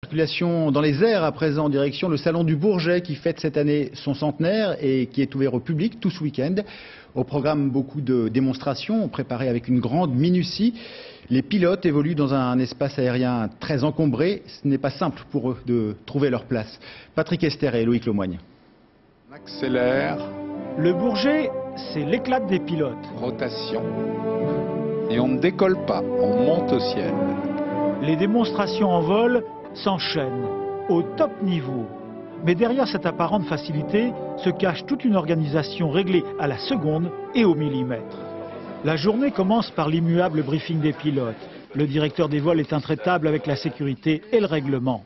Circulation dans les airs à présent en direction le salon du Bourget qui fête cette année son centenaire et qui est ouvert au public tout ce week-end. Au programme, beaucoup de démonstrations préparées avec une grande minutie. Les pilotes évoluent dans un espace aérien très encombré. Ce n'est pas simple pour eux de trouver leur place. Patrick Esther et Loïc Lemoigne. On accélère. Le Bourget, c'est l'éclate des pilotes. Rotation. Et on ne décolle pas, on monte au ciel. Les démonstrations en vol s'enchaînent au top niveau. Mais derrière cette apparente facilité se cache toute une organisation réglée à la seconde et au millimètre. La journée commence par l'immuable briefing des pilotes. Le directeur des vols est intraitable avec la sécurité et le règlement.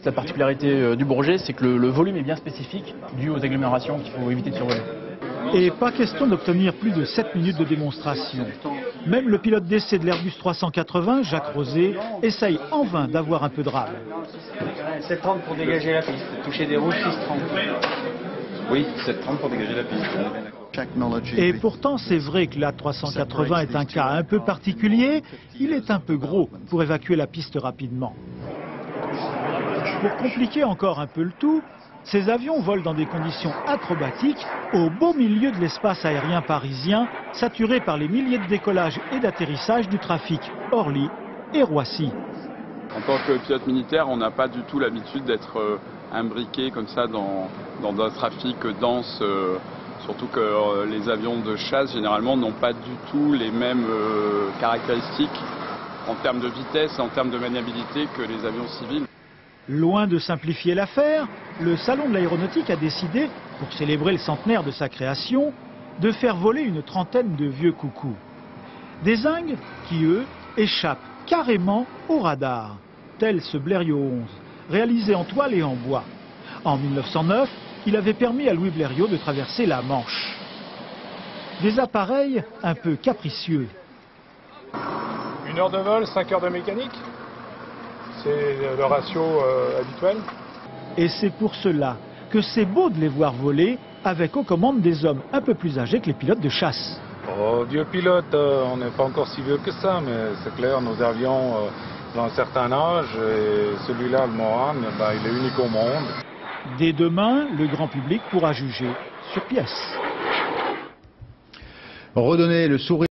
La particularité du Bourget, c'est que le volume est bien spécifique dû aux agglomérations qu'il faut éviter de survoler. Et pas question d'obtenir plus de 7 minutes de démonstration. Même le pilote d'essai de l'Airbus 380, Jacques Rosé, essaye en vain d'avoir un peu de rame. 7,30 pour dégager la piste, toucher des rouges 6,30. Oui, 7,30 pour dégager la piste. Et pourtant, c'est vrai que l'A380 est un cas un peu particulier. Il est un peu gros pour évacuer la piste rapidement. Pour compliquer encore un peu le tout, ces avions volent dans des conditions acrobatiques au beau milieu de l'espace aérien parisien, saturé par les milliers de décollages et d'atterrissages du trafic Orly et Roissy. En tant que pilote militaire, on n'a pas du tout l'habitude d'être imbriqué comme ça dans un trafic dense, surtout que les avions de chasse généralement n'ont pas du tout les mêmes caractéristiques en termes de vitesse et en termes de maniabilité que les avions civils. Loin de simplifier l'affaire, le Salon de l'aéronautique a décidé, pour célébrer le centenaire de sa création, de faire voler une trentaine de vieux coucous. Des zingues qui, eux, échappent carrément au radar, tel ce Blériot 11, réalisé en toile et en bois. En 1909, il avait permis à Louis Blériot de traverser la Manche. Des appareils un peu capricieux. 1 heure de vol, 5 heures de mécanique. C'est le ratio habituel. Et c'est pour cela que c'est beau de les voir voler avec aux commandes des hommes un peu plus âgés que les pilotes de chasse. Oh, vieux pilote, on n'est pas encore si vieux que ça, mais c'est clair, nos avions ont un certain âge et celui-là, le Mohan, il est unique au monde. Dès demain, le grand public pourra juger sur pièce. Redonner le sourire.